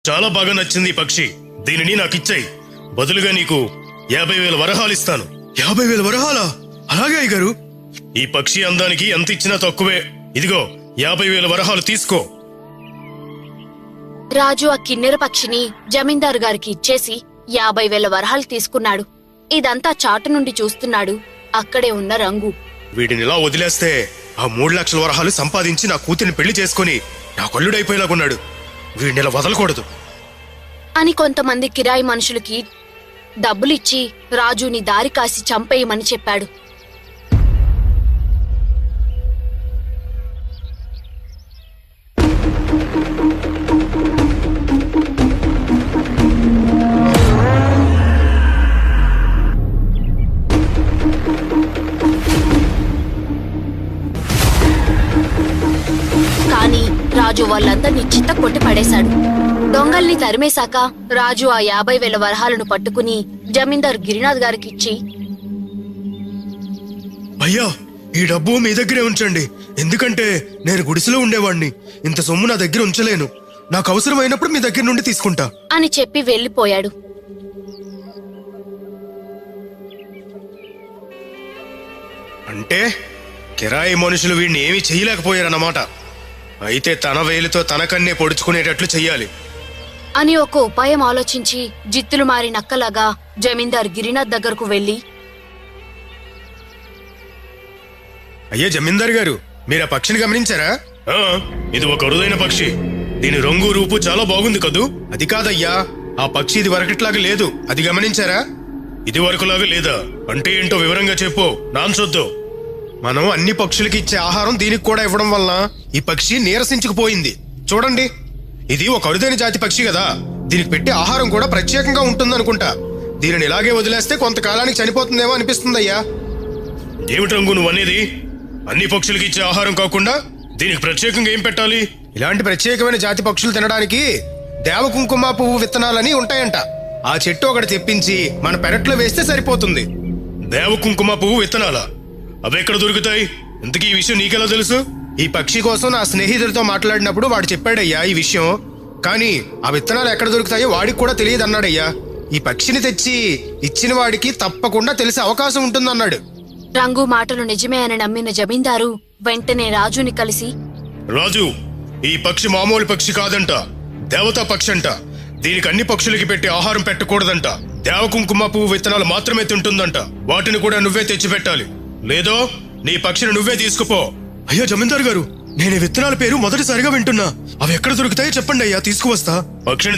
చాలా బాగా నచ్చింది ఈ పక్షి. దీనిని నాకిచ్చాయి. బదులుగా నీకు 50,000 వరహాలు ఇస్తాను. 50,000 వరహాలా? అలాగే అయ్యగారు. ఈ పక్షి అందానికి ఎంత ఇచ్చినా తక్కువే. ఇదిగో 50,000 వరహాలు తీసుకో. రాజు ఆ కిన్నెర పక్షిని జమీందారు గారికి ఇచ్చేసి 50,000 వరహాలు తీసుకున్నాడు. ఇదంతా చాటు నుండి చూస్తున్నాడు అక్కడే ఉన్న రంగు. వీడినిలా వదిలేస్తే ఆ 3 లక్షల వరహాలు సంపాదించి నా కూతురిని పెళ్లి చేసుకుని నా కొల్లుడైపోయేలాగున్నాడు. వీడినిలా వదలకూడదు అని కొంతమంది కిరాయి మనుషులకి డబ్బులిచ్చి రాజుని దారి కాసి చంపేయమని చెప్పాడు. కాని రాజు వాళ్ళందర్నీ చిత్త కొట్టి పడేశాడు. దొంగల్ని తరిమేశాక రాజు ఆ 50,000 వరహాలను పట్టుకుని జమీందారు గిరినాథ్ గారికి ఇచ్చి, అయ్యా, ఈ డబ్బు మీ దగ్గరే ఉంచండి. ఎందుకంటే నేను గుడిసెలో ఉండేవాణ్ణి. ఇంత సొమ్ము నా దగ్గర ఉంచలేను. నాకు అవసరమైనప్పుడు మీ దగ్గర నుండి తీసుకుంటా అని చెప్పి వెళ్లిపోయాడు. అంటే కిరాయి మనుషులు వీడిని ఏమీ చెయ్యలేకపోయారన్నమాట. అయితే తన వేలితో తనకన్నే పొడుచుకునేటట్లు చెయ్యాలి అని ఒక ఉపాయం ఆలోచించి జిత్తులు మారి నక్కలాగా జమీందారు గిరినాథ్ దగ్గరకు వెళ్లి, అయ్యా జమీందార్ గారు, మీరు ఆ పక్షిని గమనించారా? ఇది ఒక అరుదైన పక్షి. దీని రంగు రూపు చాలా బాగుంది కదూ? అది కాదయ్యా, ఆ పక్షి ఇది వరకట్లాగా లేదు. అది గమనించారా? ఇది వరకులాగా లేదా? అంటే ఏంటో వివరంగా చెప్పు, నాన్సొద్దు. మనం అన్ని పక్షులకి ఇచ్చే ఆహారం దీనికి కూడా ఇవ్వడం వలన ఈ పక్షి నీరసించుకుపోయింది. చూడండి, ఇది ఒక అరుదైన జాతి పక్షి కదా. దీనికి పెట్టే ఆహారం కూడా ప్రత్యేకంగా ఉంటుందనుకుంటా. దీనిని ఇలాగే వదిలేస్తే కొంతకాలానికి చనిపోతుందేమో అనిపిస్తుందయ్యా. ఏమిటి రంగు నువ్వు అనేది? అన్ని పక్షులకి ఇచ్చే ఆహారం కాకుండా దీనికి ప్రత్యేకంగా ఏం పెట్టాలి? ఇలాంటి ప్రత్యేకమైన జాతి పక్షులు తినడానికి దేవకుంకుమ పువ్వు విత్తనాలని ఉంటాయంట. ఆ చెట్టు ఒకటి తెప్పించి మన పెరట్లో వేస్తే సరిపోతుంది. దేవకుంకుమ పువ్వు విత్తనాలా? అవి ఎక్కడ దొరుకుతాయి? ఇంతకీ ఈ విషయం నీకెలా తెలుసు? ఈ పక్షి కోసం నా స్నేహితుడితో మాట్లాడినప్పుడు వాడు చెప్పాడయ్యా ఈ విషయం. కానీ ఆ విత్తనాలు ఎక్కడ దొరుకుతాయో వాడికి కూడా తెలియదు అన్నాడయ్యా. ఈ పక్షిని తెచ్చి ఇచ్చిన వాడికి తప్పకుండా తెలిసే అవకాశం ఉంటుందన్నాడు. రంగు మాటలు నిజమే అని నమ్మిన జమీందారు వెంటనే రాజుని కలిసి, రాజు, ఈ పక్షి మామూలు పక్షి కాదంట, దేవతా పక్షి అంట. దీనికి అన్ని పక్షులకి పెట్టి ఆహారం పెట్టకూడదంట. దేవకుంకుమ పువ్వు విత్తనాలు మాత్రమే తింటుందంట. వాటిని కూడా నువ్వే తెచ్చి పెట్టాలి. లేదో నీ పక్షిని నువ్వే తీసుకుపో. అయ్యా జమీందార్ గారు, నేను ఈ విత్తనాల పేరు మొదటిసారిగా వింటున్నా. అవి ఎక్కడ దొరుకుతాయో చెప్పండి అయ్యా, తీసుకువస్తా. పక్షిని